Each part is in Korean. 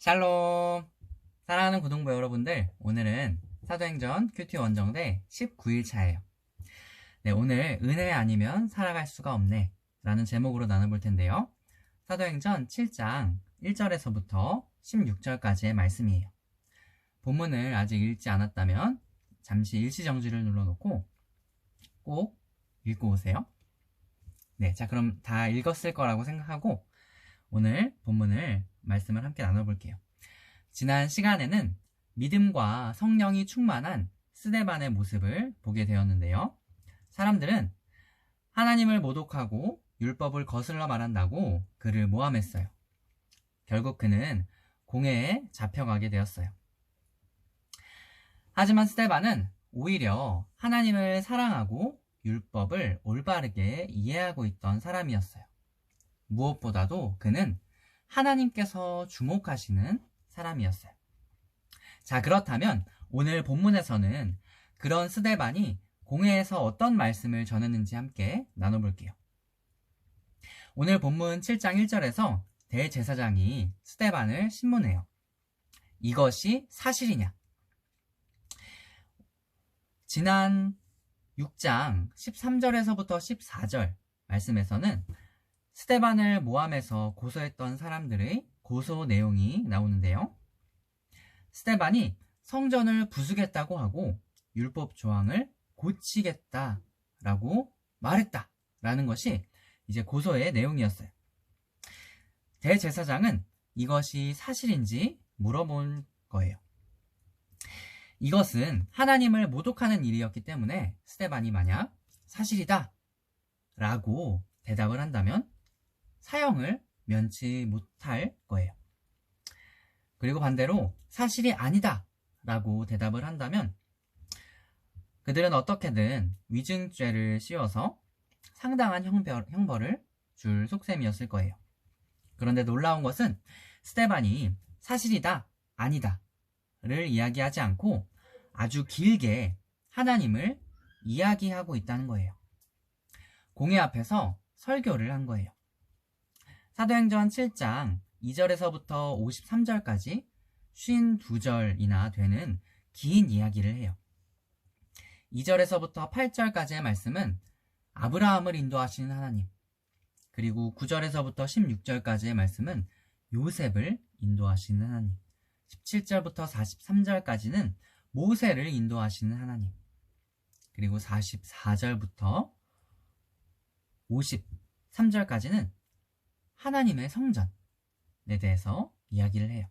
샬롬! 사랑하는 고등부 여러분들, 오늘은 사도행전 큐티 원정대 19일차예요. 네, 오늘 은혜 아니면 살아갈 수가 없네 라는 제목으로 나눠볼 텐데요. 사도행전 7장 1절에서부터 16절까지의 말씀이에요. 본문을 아직 읽지 않았다면 잠시 일시정지를 눌러놓고 꼭 읽고 오세요. 네, 자, 그럼 다 읽었을 거라고 생각하고 오늘 본문을 말씀을 함께 나눠볼게요. 지난 시간에는 믿음과 성령이 충만한 스데반의 모습을 보게 되었는데요. 사람들은 하나님을 모독하고 율법을 거슬러 말한다고 그를 모함했어요. 결국 그는 공회에 잡혀가게 되었어요. 하지만 스데반은 오히려 하나님을 사랑하고 율법을 올바르게 이해하고 있던 사람이었어요. 무엇보다도 그는 하나님께서 주목하시는 사람이었어요. 자, 그렇다면 오늘 본문에서는 그런 스데반이 공회에서 어떤 말씀을 전했는지 함께 나눠볼게요. 오늘 본문 7장 1절에서 대제사장이 스데반을 신문해요. 이것이 사실이냐? 지난 6장 13절에서부터 14절 말씀에서는 스데반을 모함해서 고소했던 사람들의 고소 내용이 나오는데요. 스데반이 성전을 부수겠다고 하고 율법 조항을 고치겠다라고 말했다라는 것이 이제 고소의 내용이었어요. 대제사장은 이것이 사실인지 물어본 거예요. 이것은 하나님을 모독하는 일이었기 때문에 스데반이 만약 사실이다 라고 대답을 한다면 사형을 면치 못할 거예요. 그리고 반대로 사실이 아니다 라고 대답을 한다면 그들은 어떻게든 위증죄를 씌워서 상당한 형벌을 줄 속셈이었을 거예요. 그런데 놀라운 것은 스데반이 사실이다, 아니다 를 이야기하지 않고 아주 길게 하나님을 이야기하고 있다는 거예요. 공회 앞에서 설교를 한 거예요. 사도행전 7장 2절에서부터 53절까지 52절이나 되는 긴 이야기를 해요. 2절에서부터 8절까지의 말씀은 아브라함을 인도하시는 하나님, 그리고 9절에서부터 16절까지의 말씀은 요셉을 인도하시는 하나님, 17절부터 43절까지는 모세를 인도하시는 하나님, 그리고 44절부터 53절까지는 하나님의 성전에 대해서 이야기를 해요.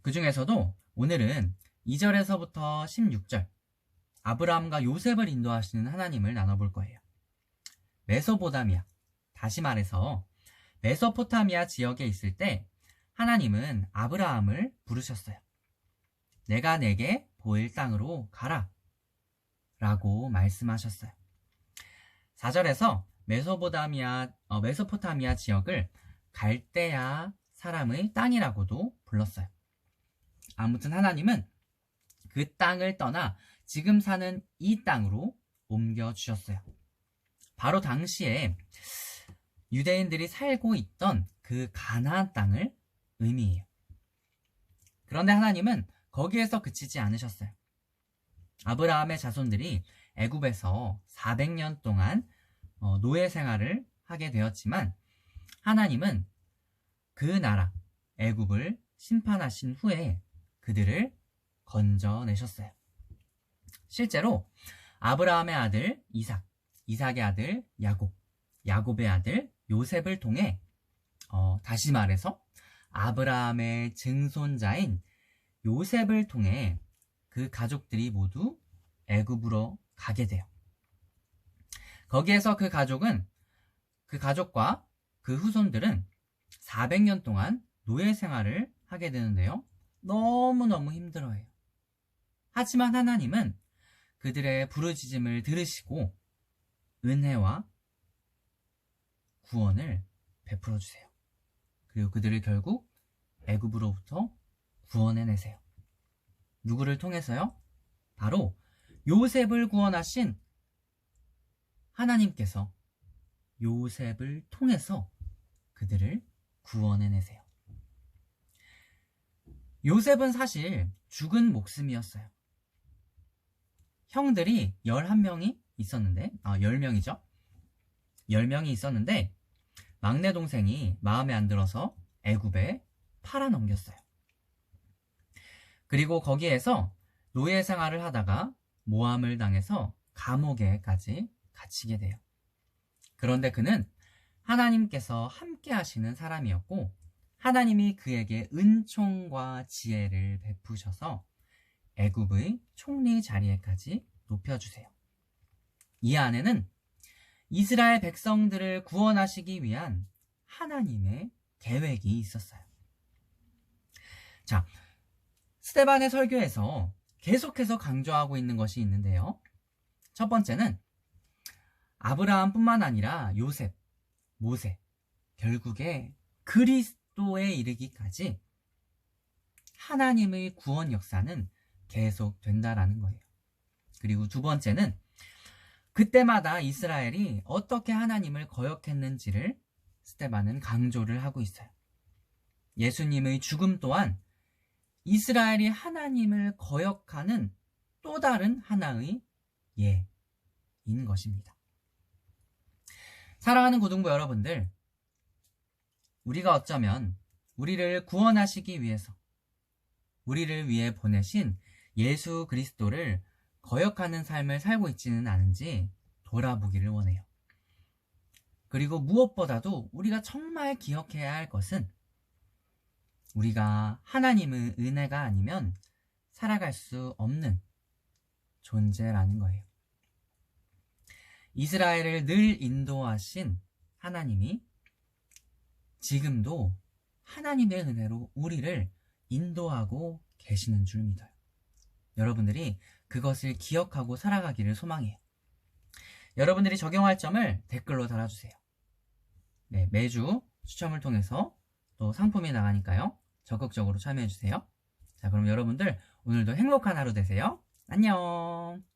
그 중에서도 오늘은 2절에서부터 16절 아브라함과 요셉을 인도하시는 하나님을 나눠볼 거예요. 메소포타미아, 다시 말해서 메소포타미아 지역에 있을 때 하나님은 아브라함을 부르셨어요. 내가 내게 보일 땅으로 가라 라고 말씀하셨어요. 4절에서 메소포타미아 지역을 갈대아 사람의 땅이라고도 불렀어요. 아무튼 하나님은 그 땅을 떠나 지금 사는 이 땅으로 옮겨주셨어요. 바로 당시에 유대인들이 살고 있던 그 가나안 땅을 의미해요. 그런데 하나님은 거기에서 그치지 않으셨어요. 아브라함의 자손들이 애굽에서 400년 동안 노예 생활을 하게 되었지만 하나님은 그 나라 애굽을 심판하신 후에 그들을 건져내셨어요. 실제로 아브라함의 아들 이삭, 이삭의 아들 야곱, 야곱의 아들 요셉을 통해 다시 말해서 아브라함의 증손자인 요셉을 통해 그 가족들이 모두 애굽으로 가게 돼요. 거기에서 그 가족과 그 후손들은 400년 동안 노예 생활을 하게 되는데요. 너무너무 힘들어해요. 하지만 하나님은 그들의 부르짖음을 들으시고 은혜와 구원을 베풀어 주세요. 그리고 그들을 결국 애굽으로부터 구원해내세요. 누구를 통해서요? 바로 요셉을 구원하신 하나님께서 요셉을 통해서 그들을 구원해내세요. 요셉은 사실 죽은 목숨이었어요. 형들이 11명이 있었는데, 10명이죠. 10명이 있었는데 막내 동생이 마음에 안 들어서 애굽에 팔아넘겼어요. 그리고 거기에서 노예 생활을 하다가 모함을 당해서 감옥에까지 갇히게 돼요. 그런데 그는 하나님께서 함께 하시는 사람이었고 하나님이 그에게 은총과 지혜를 베푸셔서 애굽의 총리 자리에까지 높여주세요. 이 안에는 이스라엘 백성들을 구원하시기 위한 하나님의 계획이 있었어요. 자, 스데반의 설교에서 계속해서 강조하고 있는 것이 있는데요. 첫 번째는 아브라함뿐만 아니라 요셉, 모세, 결국에 그리스도에 이르기까지 하나님의 구원 역사는 계속된다라는 거예요. 그리고 두 번째는 그때마다 이스라엘이 어떻게 하나님을 거역했는지를 스데반은 강조를 하고 있어요. 예수님의 죽음 또한 이스라엘이 하나님을 거역하는 또 다른 하나의 예인 것입니다. 사랑하는 고등부 여러분들, 우리가 어쩌면 우리를 구원하시기 위해서 우리를 위해 보내신 예수 그리스도를 거역하는 삶을 살고 있지는 않은지 돌아보기를 원해요. 그리고 무엇보다도 우리가 정말 기억해야 할 것은 우리가 하나님의 은혜가 아니면 살아갈 수 없는 존재라는 거예요. 이스라엘을 늘 인도하신 하나님이 지금도 하나님의 은혜로 우리를 인도하고 계시는 줄 믿어요. 여러분들이 그것을 기억하고 살아가기를 소망해요. 여러분들이 적용할 점을 댓글로 달아주세요. 네, 매주 추첨을 통해서 또 상품이 나가니까요. 적극적으로 참여해주세요. 자, 그럼 여러분들 오늘도 행복한 하루 되세요. 안녕.